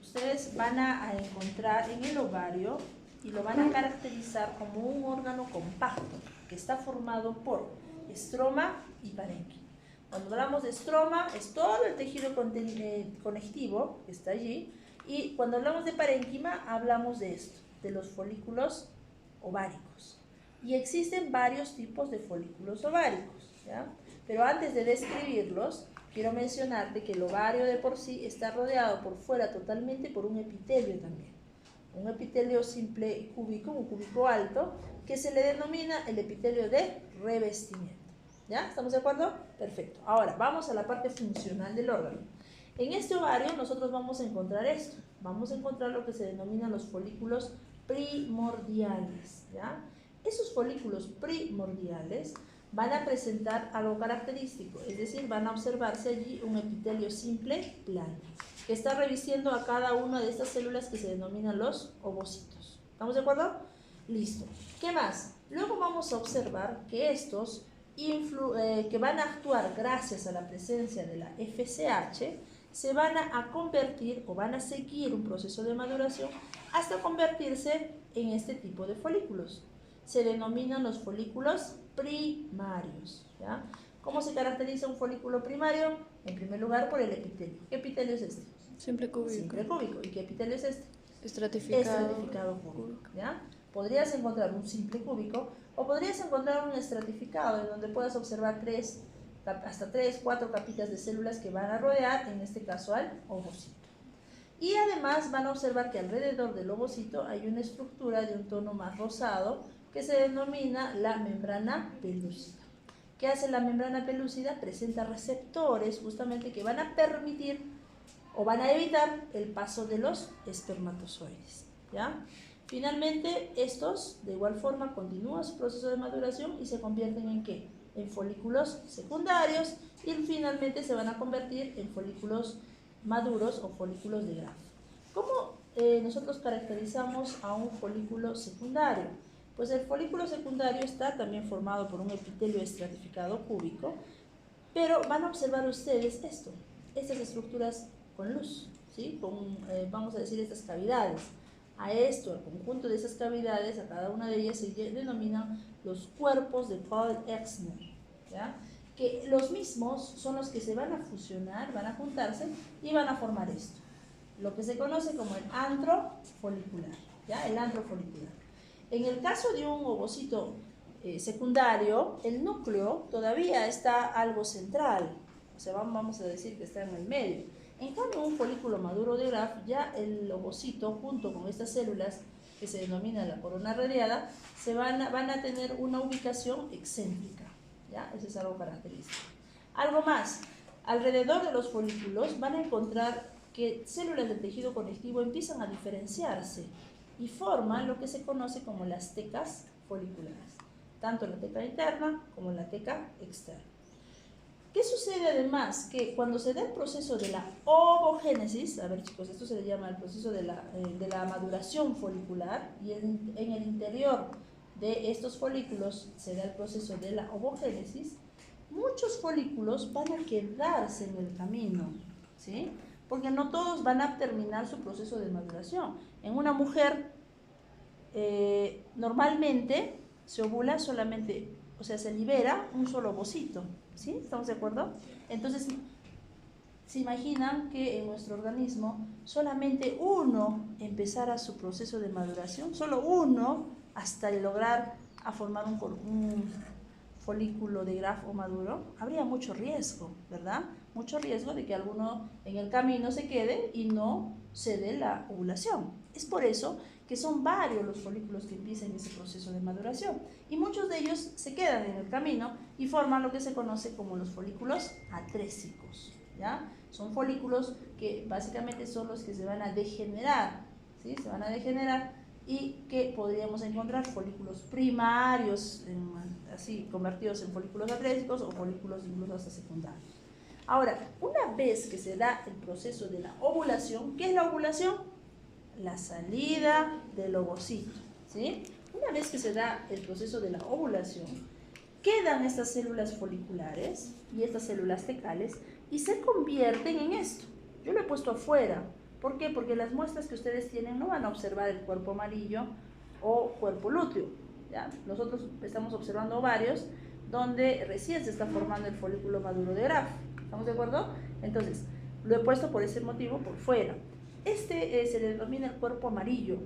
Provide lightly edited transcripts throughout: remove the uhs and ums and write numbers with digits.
ustedes van a encontrar en el ovario y lo van a caracterizar como un órgano compacto que está formado por estroma y parénquima. Cuando hablamos de estroma es todo el tejido conectivo que está allí, y cuando hablamos de parénquima hablamos de esto, de los folículos ováricos. Y existen varios tipos de folículos ováricos, ¿ya? Pero antes de describirlos, quiero mencionarte que el ovario de por sí está rodeado por fuera totalmente por un epitelio también. Un epitelio simple y cúbico, un cúbico alto, que se le denomina el epitelio de revestimiento. ¿Ya? ¿Estamos de acuerdo? Perfecto. Ahora, vamos a la parte funcional del órgano. En este ovario nosotros vamos a encontrar esto. Vamos a encontrar lo que se denominan los folículos primordiales, ¿ya? Esos folículos primordiales van a presentar algo característico, es decir, van a observarse allí un epitelio simple plano, que está revistiendo a cada una de estas células que se denominan los ovocitos. ¿Estamos de acuerdo? Listo. ¿Qué más? Luego vamos a observar que estos que van a actuar gracias a la presencia de la FSH, se van a convertir o van a seguir un proceso de maduración hasta convertirse en este tipo de folículos. Se denominan los folículos primarios, ¿ya? ¿Cómo se caracteriza un folículo primario? En primer lugar, por el epitelio. ¿Qué epitelio es este? Simple cúbico. Simple cúbico. ¿Y qué epitelio es este? Estratificado cúbico, ¿ya? Podrías encontrar un simple cúbico o podrías encontrar un estratificado en donde puedas observar hasta 3, 4 capitas de células que van a rodear, en este caso, al ovocito. Y además van a observar que alrededor del ovocito hay una estructura de un tono más rosado que se denomina la membrana pelúcida. ¿Qué hace la membrana pelúcida? Presenta receptores justamente que van a permitir o van a evitar el paso de los espermatozoides, ¿ya? Finalmente, estos de igual forma continúan su proceso de maduración y se convierten ¿en qué? En folículos secundarios, y finalmente se van a convertir en folículos maduros o folículos de Graf. ¿Cómo nosotros caracterizamos a un folículo secundario? Pues el folículo secundario está también formado por un epitelio estratificado cúbico, pero van a observar ustedes estas estructuras con luz, ¿sí? Vamos a decir estas cavidades. A esto, al conjunto de esas cavidades, a cada una de ellas se denominan los cuerpos de Paul-Exner, ¿ya? Que los mismos son los que se van a fusionar, van a juntarse y van a formar esto, lo que se conoce como el antro folicular, ¿ya? El antro folicular. En el caso de un ovocito secundario, el núcleo todavía está algo central, o sea, vamos a decir que está en el medio. En cambio, un folículo maduro de Graf, ya el ovocito junto con estas células que se denomina la corona radiada, van a tener una ubicación excéntrica, ¿ya? Eso es algo característico. Algo más, alrededor de los folículos van a encontrar que células del tejido conectivo empiezan a diferenciarse y forman lo que se conoce como las tecas foliculares, tanto la teca interna como la teca externa. ¿Qué sucede además? Que cuando se da el proceso de la ovogénesis, a ver chicos, esto se le llama el proceso de la maduración folicular, y en el interior de estos folículos se da el proceso de la ovogénesis, muchos folículos van a quedarse en el camino, ¿sí? Porque no todos van a terminar su proceso de maduración. En una mujer, normalmente se ovula solamente, o sea, se libera un solo ovocito, ¿sí? ¿Estamos de acuerdo? Entonces, se imaginan que en nuestro organismo solamente uno empezara su proceso de maduración, solo uno, hasta lograr a formar un folículo de Graf o maduro, habría mucho riesgo, ¿verdad? Mucho riesgo de que alguno en el camino se quede y no se dé la ovulación. Es por eso que son varios los folículos que empiezan ese proceso de maduración, y muchos de ellos se quedan en el camino y forman lo que se conoce como los folículos atrésicos, ¿ya? Son folículos que básicamente son los que se van a degenerar, ¿sí? Se van a degenerar, y que podríamos encontrar folículos primarios, así convertidos en folículos atrésicos, o folículos incluso hasta secundarios. Ahora, una vez que se da el proceso de la ovulación, ¿qué es la ovulación? La salida del ovocito, ¿sí? Una vez que se da el proceso de la ovulación, quedan estas células foliculares y estas células tecales y se convierten en esto. Yo lo he puesto afuera ¿Por qué? Porque las muestras que ustedes tienen no van a observar el cuerpo amarillo o cuerpo lúteo, ¿ya? Nosotros estamos observando ovarios donde recién se está formando el folículo maduro de Graf. ¿Estamos de acuerdo? Entonces, lo he puesto por ese motivo por fuera. Se le denomina el cuerpo amarillo.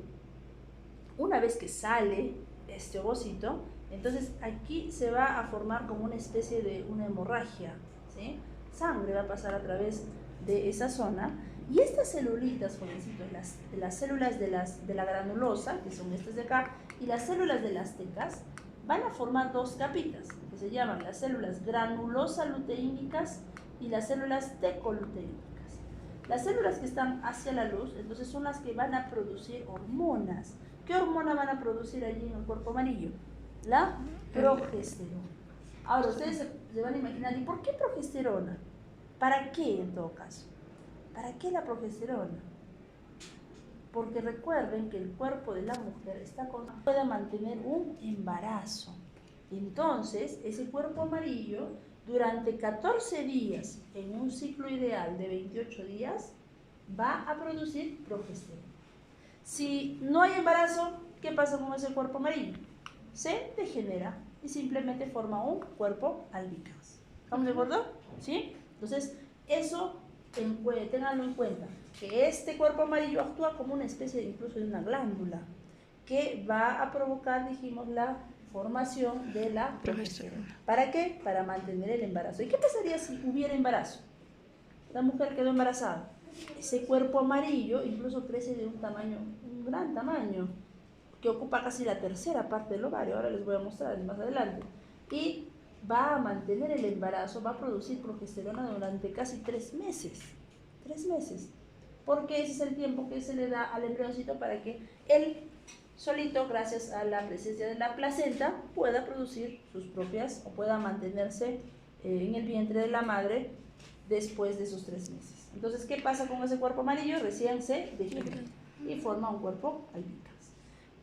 Una vez que sale este ovocito, entonces aquí se va a formar como una especie de una hemorragia, ¿sí? Sangre va a pasar a través de esa zona y estas celulitas, jovencitos, las células de la granulosa, que son estas de acá, y las células de las tecas, van a formar dos capitas, que se llaman las células granulosa-luteínicas y las células tecoluteínicas. Las células que están hacia la luz, entonces son las que van a producir hormonas. ¿Qué hormona van a producir allí en el cuerpo amarillo? La progesterona. Ahora, ustedes se van a imaginar, ¿y por qué progesterona? ¿Para qué en todo caso? ¿Para qué la progesterona? Porque recuerden que el cuerpo de la mujer puede mantener un embarazo. Entonces, ese cuerpo amarillo, durante 14 días, en un ciclo ideal de 28 días, va a producir progesterona. Si no hay embarazo, ¿qué pasa con ese cuerpo amarillo? Se degenera y simplemente forma un cuerpo albicans. ¿Estamos de acuerdo? ¿Sí? Entonces, eso ténganlo en cuenta, que este cuerpo amarillo actúa como una especie incluso de una glándula que va a provocar, dijimos, la formación de la progesterona. ¿Para qué? Para mantener el embarazo. ¿Y qué pasaría si hubiera embarazo? La mujer quedó embarazada. Ese cuerpo amarillo incluso crece de un tamaño, un gran tamaño, que ocupa casi la tercera parte del ovario. Ahora les voy a mostrar más adelante. Y va a mantener el embarazo, va a producir progesterona durante casi 3 meses. 3 meses. Porque ese es el tiempo que se le da al embrioncito para que él solito, gracias a la presencia de la placenta, pueda producir sus propias, o pueda mantenerse en el vientre de la madre después de esos 3 meses. Entonces, ¿qué pasa con ese cuerpo amarillo? Recién se degenera y forma un cuerpo albicans.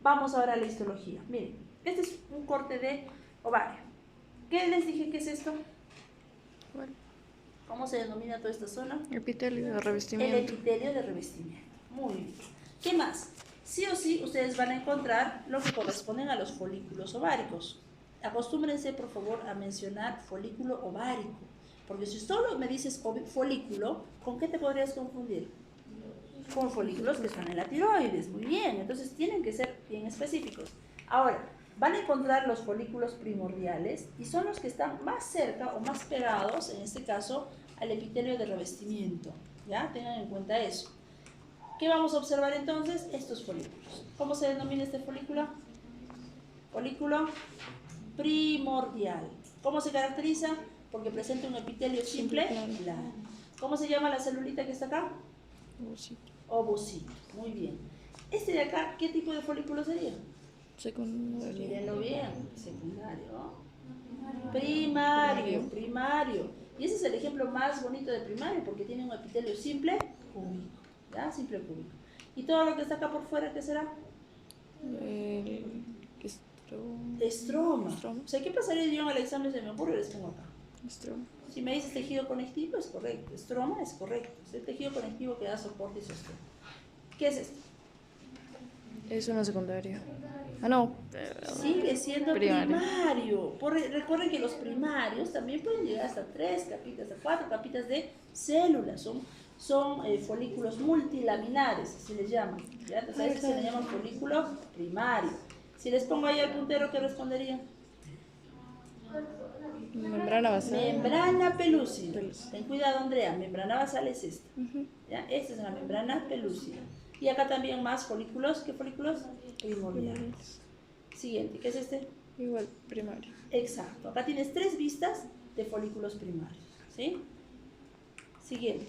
Vamos ahora a la histología. Miren, este es un corte de ovario. ¿Qué les dije que es esto? Bueno, ¿Cómo se denomina toda esta zona? epitelio de El revestimiento. epitelio de revestimiento. Muy bien. ¿Qué más? Sí o sí, ustedes van a encontrar lo que corresponden a los folículos ováricos. Acostúmbrense, por favor, a mencionar folículo ovárico. Porque si solo me dices folículo, ¿con qué te podrías confundir? Con folículos que están en la tiroides. Muy bien, entonces tienen que ser bien específicos. Ahora, van a encontrar los folículos primordiales y son los que están más cerca o más pegados, en este caso, al epitelio de revestimiento. ¿Ya? Tengan en cuenta eso. ¿Qué vamos a observar entonces? Estos folículos. ¿Cómo se denomina este folículo? Folículo primordial. ¿Cómo se caracteriza? Porque presenta un epitelio simple, claro. ¿Cómo se llama la celulita que está acá? Ovocito. Ovocito. Muy bien. Este de acá, ¿qué tipo de folículo sería? Secundario. Mírenlo bien. Secundario. Primario. Y ese es el ejemplo más bonito de primario porque tiene un epitelio simple cúbico. ¿Ya? Simple cúbico. ¿Y todo lo que está acá por fuera, qué será? Estroma. O sea, ¿qué pasaría yo en el examen? Se me ocurre y les pongo acá. Estroma. Si me dices tejido conectivo, es correcto. Estroma es correcto. Es el tejido conectivo que da soporte y sostén. ¿Qué es esto? Es una secundaria. Ah, no. Sigue siendo primario. Recuerden que los primarios también pueden llegar hasta 3 capitas, hasta 4 capitas de células. Son folículos multilaminares, así les llaman. ¿Ya? Entonces a este se le llama folículo primario. Si les pongo ahí al puntero, ¿qué responderían? Membrana basal. Membrana pelúcida. Ten cuidado, Andrea, membrana basal es esta. ¿Ya? Esta es la membrana pelúcida. Y acá también más folículos. ¿Qué folículos? Primordiales. Siguiente, ¿qué es este? Igual, primario. Exacto. Acá tienes 3 vistas de folículos primarios. ¿Sí? Siguiente.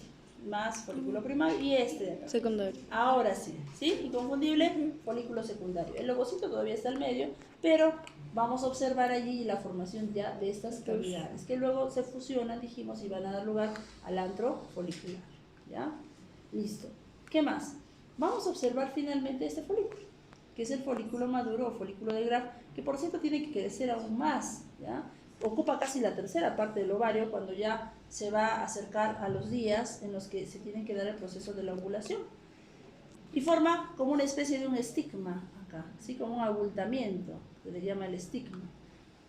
Más folículo primario y este de acá. Secundario. Ahora sí, ¿sí? Inconfundible, folículo secundario. El ovocito todavía está al medio, pero vamos a observar allí la formación ya de estas cavidades, que luego se fusionan, dijimos, y van a dar lugar al antro folicular. ¿Ya? Listo. ¿Qué más? Vamos a observar finalmente este folículo, que es el folículo maduro o folículo de Graf, que por cierto tiene que crecer aún más, ¿ya? Ocupa casi la tercera parte del ovario cuando ya se va a acercar a los días en los que se tienen que dar el proceso de la ovulación. Y forma como una especie de un estigma acá, ¿sí? Como un abultamiento, que le llama el estigma.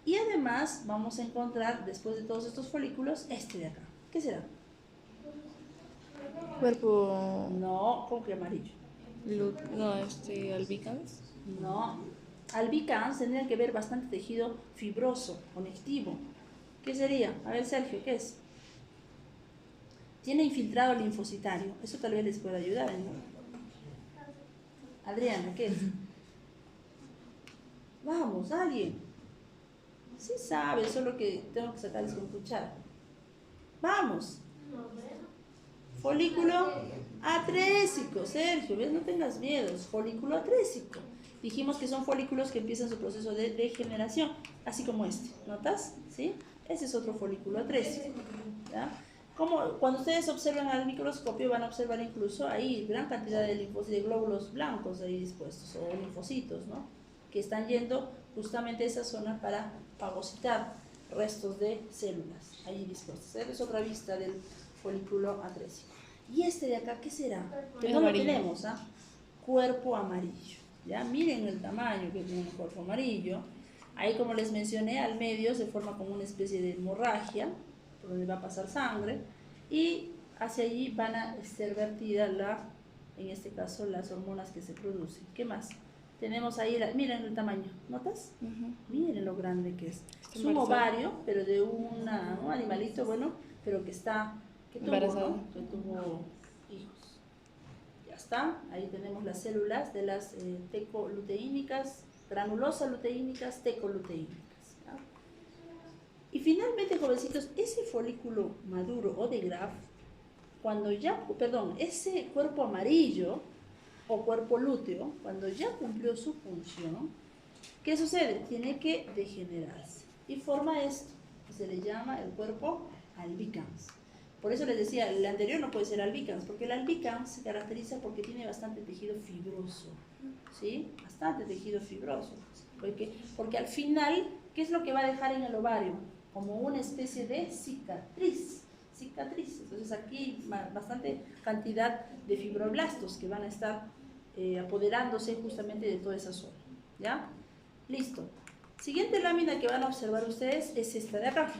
Y además vamos a encontrar, después de todos estos folículos, este de acá. ¿Qué será? Cuerpo. No, ¿cómo que amarillo? No, albicans. No. Albicans tendrían que ver bastante tejido fibroso, conectivo. ¿Qué sería? A ver, Sergio, ¿qué es? Tiene infiltrado linfocitario. Eso tal vez les pueda ayudar, ¿no? Adriana, ¿qué es? Vamos, alguien. Sí sabe, solo que tengo que sacarles con cuchara. Vamos. Folículo atrésico, Sergio, ¿ves? No tengas miedos. Folículo atrésico. Dijimos que son folículos que empiezan su proceso de degeneración, así como este. ¿Notas? ¿Sí? Ese es otro folículo atrésico. ¿Ya? Como cuando ustedes observan al microscopio van a observar incluso ahí gran cantidad de linfocitos, de glóbulos blancos ahí dispuestos, o linfocitos, ¿no? Que están yendo justamente a esa zona para fagocitar restos de células ahí dispuestas. Esa es otra vista del folículo atrésico. ¿Y este de acá qué será? Que no lo tenemos, ¿ah? Cuerpo amarillo. ¿Ya? Miren el tamaño que tiene el cuerpo amarillo. Ahí, como les mencioné, al medio se forma como una especie de hemorragia, por donde va a pasar sangre, y hacia allí van a ser vertidas, en este caso, las hormonas que se producen. ¿Qué más? Tenemos ahí, miren el tamaño, ¿notas? Miren lo grande que es. Es un ovario, pero de un animalito, bueno, pero que tuvo, ¿no? Que tuvo hijos. Ya está, ahí tenemos las células de las tecoluteínicas, granulosa luteínicas, tecoluteínicas. ¿Ya? Y finalmente, jovencitos, ese folículo maduro o de Graf, ese cuerpo amarillo o cuerpo lúteo, cuando ya cumplió su función, ¿qué sucede? Tiene que degenerarse y forma esto, que se le llama el cuerpo albicans. Por eso les decía, el anterior no puede ser albicans, porque el albicans se caracteriza porque tiene bastante tejido fibroso, ¿sí? Bastante tejido fibroso. Porque al final, ¿qué es lo que va a dejar en el ovario? Como una especie de cicatriz. Entonces aquí bastante cantidad de fibroblastos que van a estar apoderándose justamente de toda esa zona. ¿Ya? Listo. Siguiente lámina que van a observar ustedes es esta de acá.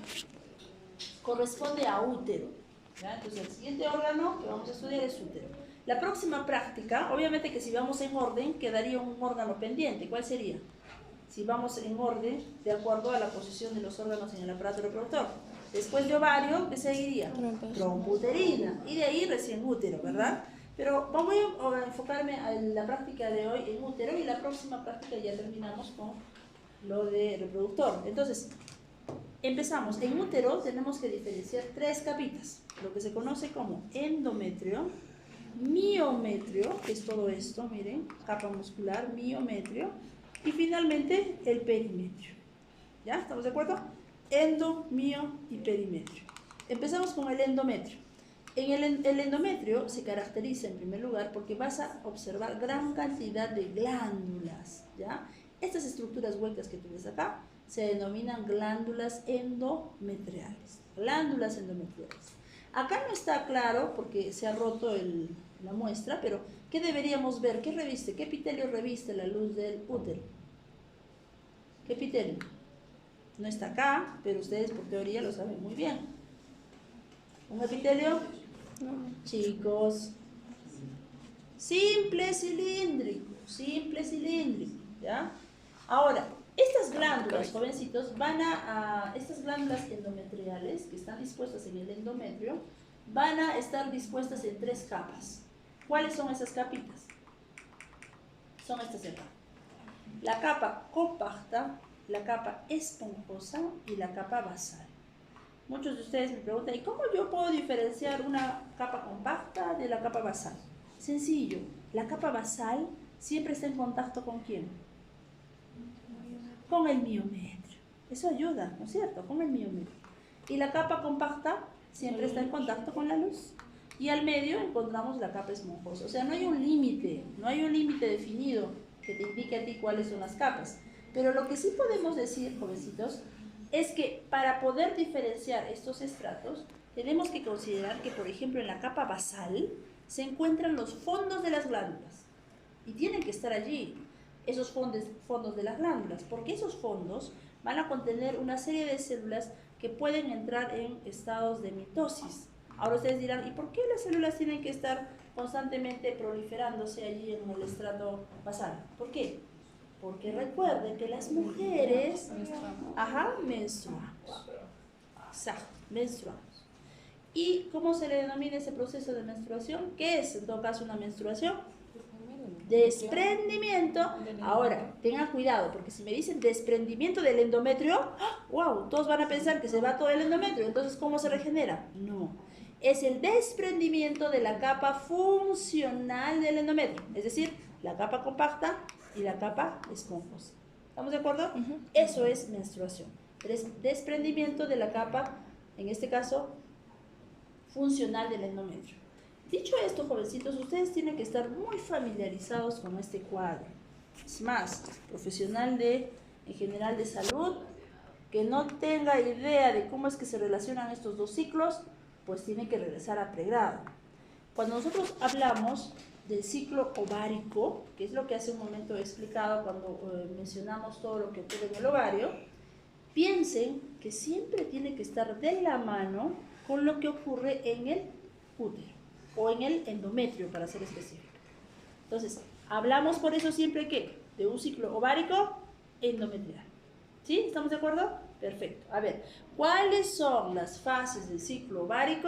Corresponde a útero. ¿Ya? Entonces el siguiente órgano que vamos a estudiar es útero. La próxima práctica, obviamente que si vamos en orden, quedaría un órgano pendiente. ¿Cuál sería? Si vamos en orden, de acuerdo a la posición de los órganos en el aparato reproductor. Después de ovario, ¿qué seguiría? Trompa uterina. Y de ahí recién útero, ¿verdad? Pero voy a enfocarme en la práctica de hoy en útero y la próxima práctica ya terminamos con lo de reproductor. Entonces, empezamos. En útero tenemos que diferenciar tres capitas, lo que se conoce como endometrio, miometrio, que es todo esto, miren, capa muscular, miometrio, y finalmente el perimetrio. ¿Ya? ¿Estamos de acuerdo? Endo, mio y perimetrio. Empezamos con el endometrio. En el endometrio se caracteriza en primer lugar porque vas a observar gran cantidad de glándulas, ¿ya? Estas estructuras huecas que tú ves acá se denominan glándulas endometriales. Glándulas endometriales. Acá no está claro porque se ha roto la muestra, pero ¿qué deberíamos ver? ¿Qué reviste? ¿Qué epitelio reviste la luz del útero? ¿Qué epitelio? No está acá, pero ustedes por teoría lo saben muy bien. ¿Un epitelio? No. Chicos, simple cilíndrico, ¿ya? Ahora, estas glándulas, jovencitos, estas glándulas endometriales que están dispuestas en el endometrio, van a estar dispuestas en tres capas. ¿Cuáles son esas capitas? Son estas de acá. La capa compacta, la capa esponjosa y la capa basal. Muchos de ustedes me preguntan, ¿y cómo yo puedo diferenciar una capa compacta de la capa basal? Sencillo, la capa basal siempre está en contacto ¿con quién? Con el miometrio. Eso ayuda, ¿no es cierto? Con el miometrio. Y la capa compacta siempre está en contacto con la luz. Y al medio encontramos la capa esponjosa. O sea, no hay un límite definido que te indique a ti cuáles son las capas. Pero lo que sí podemos decir, jovencitos, es que para poder diferenciar estos estratos, tenemos que considerar que, por ejemplo, en la capa basal se encuentran los fondos de las glándulas. y tienen que estar allí esos fondos de las glándulas, porque esos fondos van a contener una serie de células que pueden entrar en estados de mitosis. Ahora ustedes dirán, ¿y por qué las células tienen que estar constantemente proliferándose allí en el estrato basal? ¿Por qué? Porque recuerden que las mujeres menstruamos. Exacto, menstruamos. ¿Y cómo se le denomina ese proceso de menstruación? ¿Qué es en todo caso una menstruación? Desprendimiento. Ahora, tengan cuidado, porque si me dicen desprendimiento del endometrio, wow, todos van a pensar que se va todo el endometrio. Entonces, ¿cómo se regenera? No. Es el desprendimiento de la capa funcional del endometrio, es decir, la capa compacta y la capa esponjosa. ¿Estamos de acuerdo? Eso es menstruación. Desprendimiento de la capa, en este caso, funcional del endometrio. Dicho esto, jovencitos, ustedes tienen que estar muy familiarizados con este cuadro. Es más, profesional en general de salud, que no tenga idea de cómo es que se relacionan estos dos ciclos, pues tiene que regresar a pregrado. Cuando nosotros hablamos del ciclo ovárico, que es lo que hace un momento he explicado cuando mencionamos todo lo que ocurre en el ovario, piensen que siempre tiene que estar de la mano con lo que ocurre en el útero o en el endometrio, para ser específico. Entonces, hablamos por eso siempre que de un ciclo ovárico endometrial. ¿Sí? ¿Estamos de acuerdo? Perfecto. A ver, ¿cuáles son las fases del ciclo ovárico?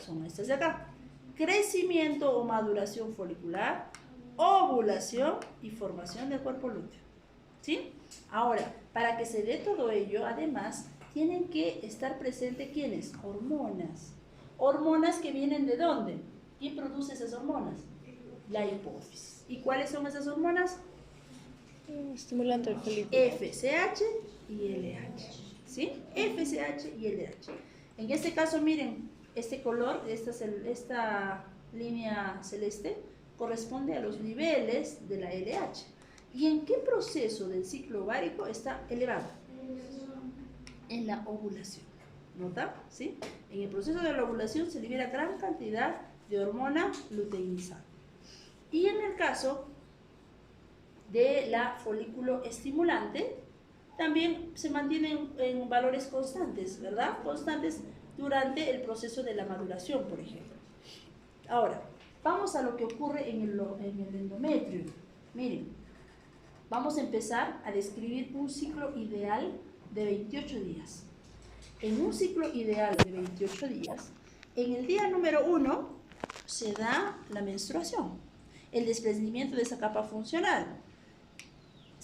Son estas de acá. Crecimiento o maduración folicular, ovulación y formación del cuerpo lúteo. ¿Sí? Ahora, para que se dé todo ello, además, tienen que estar presentes ¿quiénes? Hormonas. ¿Hormonas que vienen de dónde? ¿Quién produce esas hormonas? La hipófisis. ¿Y cuáles son esas hormonas? Estimulante del folículo. FSH y LH. ¿Sí? FSH y LH. En este caso, miren, este color, esta línea celeste, corresponde a los niveles de la LH. ¿Y en qué proceso del ciclo ovárico está elevado? En la ovulación. ¿Nota? ¿Sí? En el proceso de la ovulación se libera gran cantidad de hormona luteinizante. Y en el caso de la folículo estimulante, también se mantienen en valores constantes, ¿verdad? Constantes durante el proceso de la maduración, por ejemplo. Ahora, vamos a lo que ocurre en el endometrio. Miren, vamos a empezar a describir un ciclo ideal de 28 días. En un ciclo ideal de 28 días, en el día número 1 se da la menstruación, el desprendimiento de esa capa funcional.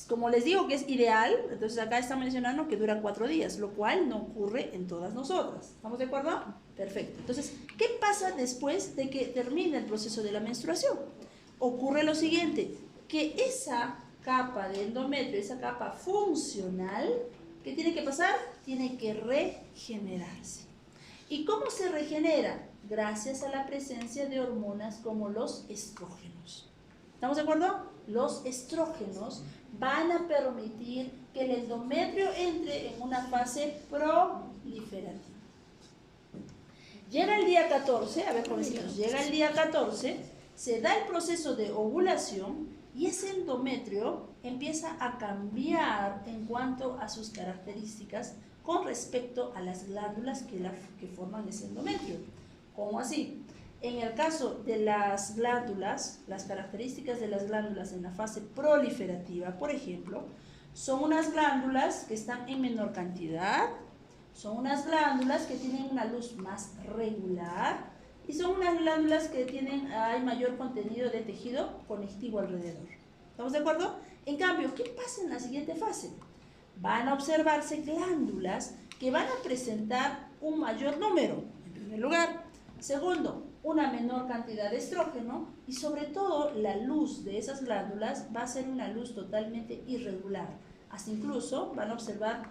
Como les digo que es ideal, entonces acá está mencionando que dura 4 días, lo cual no ocurre en todas nosotras. ¿Estamos de acuerdo? Perfecto. Entonces, ¿qué pasa después de que termine el proceso de la menstruación? Ocurre lo siguiente, que esa capa de endometrio, esa capa funcional, ¿qué tiene que pasar? Tiene que regenerarse. ¿Y cómo se regenera? Gracias a la presencia de hormonas como los estrógenos. ¿Estamos de acuerdo? Los estrógenos van a permitir que el endometrio entre en una fase proliferativa. Llega el día 14, a ver jovencitos, llega el día 14, se da el proceso de ovulación y ese endometrio empieza a cambiar en cuanto a sus características con respecto a las glándulas que forman ese endometrio. ¿Cómo así? En el caso de las glándulas, las características de las glándulas en la fase proliferativa, por ejemplo, son unas glándulas que están en menor cantidad, son unas glándulas que tienen una luz más regular y son unas glándulas que hay mayor contenido de tejido conectivo alrededor. ¿Estamos de acuerdo? En cambio, ¿qué pasa en la siguiente fase? Van a observarse glándulas que van a presentar un mayor número, en primer lugar. Segundo, una menor cantidad de estrógeno y sobre todo la luz de esas glándulas va a ser una luz totalmente irregular. Hasta incluso van a observar,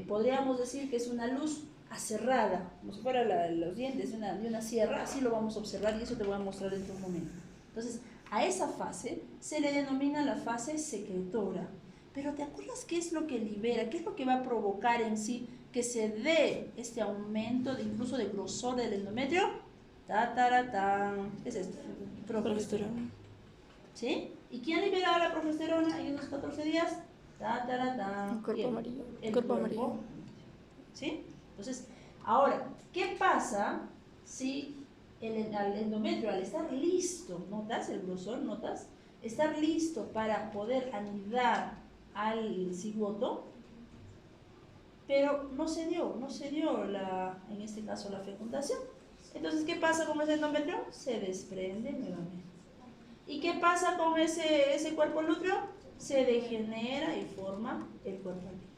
podríamos decir que es una luz aserrada, como si fueran los dientes de una sierra, así lo vamos a observar y eso te voy a mostrar dentro de un momento. Entonces, a esa fase se le denomina la fase secretora. Pero ¿te acuerdas qué es lo que libera? ¿Qué es lo que va a provocar en sí que se dé este aumento incluso de grosor del endometrio? ¿Qué es esto? Progesterona. ¿Sí? ¿Y quién liberaba la progesterona en esos 14 días? Ta, ta, ta, ta. El cuerpo ¿Quién? amarillo. El Cuerpo cuerpo. amarillo. ¿Sí? Entonces, ahora, ¿qué pasa si al endometrio, al estar listo, ¿notas el grosor? ¿Notas? Estar listo para poder anidar al cigoto, pero no se dio en este caso la fecundación. Entonces, ¿qué pasa con ese endometrio? Se desprende nuevamente. ¿Y qué pasa con ese cuerpo lúteo? Se degenera y forma el cuerpo lúteo.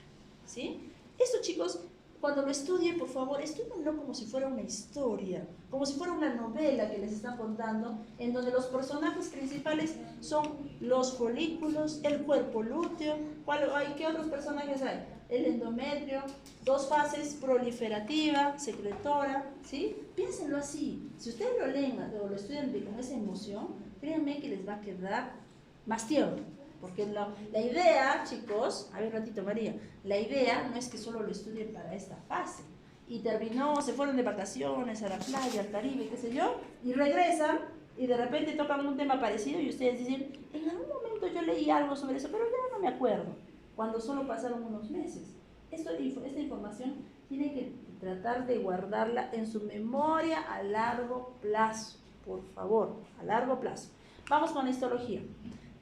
¿Sí? Esto, chicos, cuando lo estudien, por favor, estudienlo como si fuera una historia, como si fuera una novela que les están contando, en donde los personajes principales son los folículos, el cuerpo lúteo. ¿Qué otros personajes hay? El endometrio, dos fases, proliferativa, secretora, ¿sí? Piénsenlo así. Si ustedes lo leen o lo estudian con esa emoción, créanme que les va a quedar más tierno. Porque la idea, chicos, a ver un ratito María, la idea no es que solo lo estudien para esta fase. Y se fueron de vacaciones a la playa, al Caribe, qué sé yo, y regresan y de repente tocan un tema parecido y ustedes dicen, en algún momento yo leí algo sobre eso, pero ya no me acuerdo, cuando solo pasaron unos meses. Esta información tienen que tratar de guardarla en su memoria a largo plazo, por favor, a largo plazo. Vamos con la histología.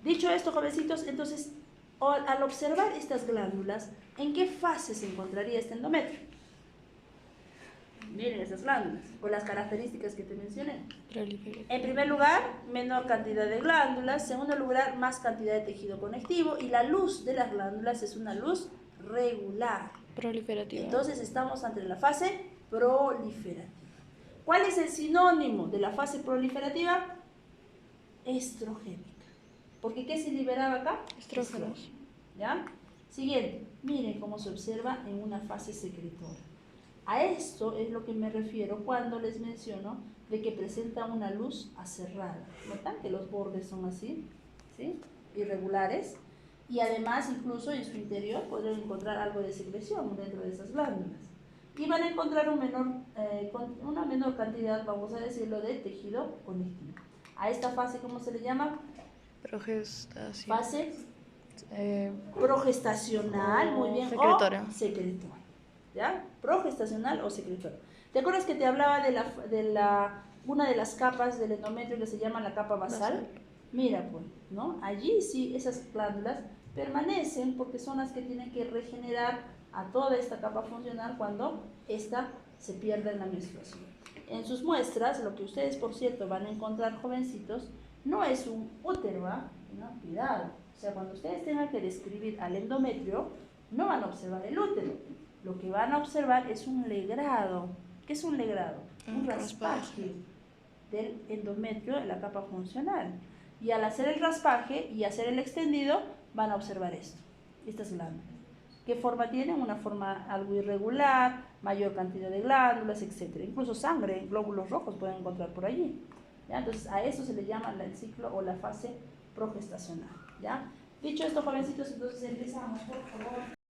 Dicho esto, jovencitos, entonces, al observar estas glándulas, ¿en qué fase se encontraría este endometrio? Miren esas glándulas, con las características que te mencioné. En primer lugar, menor cantidad de glándulas. En segundo lugar, más cantidad de tejido conectivo. Y la luz de las glándulas es una luz regular. Proliferativa. Entonces, estamos ante la fase proliferativa. ¿Cuál es el sinónimo de la fase proliferativa? Estrogénica. Porque ¿qué se liberaba acá? Estrógenos. ¿Ya? Siguiente. Miren cómo se observa en una fase secretora. A esto es lo que me refiero cuando les menciono de que presenta una luz aserrada. ¿Notan que los bordes son así? ¿Sí? Irregulares. Y además, incluso en su interior podrán encontrar algo de secreción dentro de esas glándulas. Y van a encontrar una menor cantidad, vamos a decirlo, de tejido conectivo. A esta fase, ¿cómo se le llama? Progestación. Fase progestacional, muy bien, secretora. o secretora. ¿Ya? Progestacional o secretora. ¿Te acuerdas que te hablaba de una de las capas del endometrio que se llama la capa basal? Mira, pues, ¿no? Allí sí, esas glándulas permanecen porque son las que tienen que regenerar a toda esta capa funcional cuando esta se pierde en la menstruación. En sus muestras, lo que ustedes, por cierto, van a encontrar, jovencitos, no es un útero, ¿ah? No, cuidado. O sea, cuando ustedes tengan que describir al endometrio, no van a observar el útero. Lo que van a observar es un legrado. ¿Qué es un legrado? Un raspaje del endometrio en la capa funcional. Y al hacer el raspaje y hacer el extendido, van a observar esto, estas glándulas. ¿Qué forma tienen? Una forma algo irregular, mayor cantidad de glándulas, etc. Incluso sangre, glóbulos rojos pueden encontrar por allí. ¿Ya? Entonces, a eso se le llama el ciclo o la fase progestacional. ¿Ya? Dicho esto, jovencitos, entonces empezamos, por favor.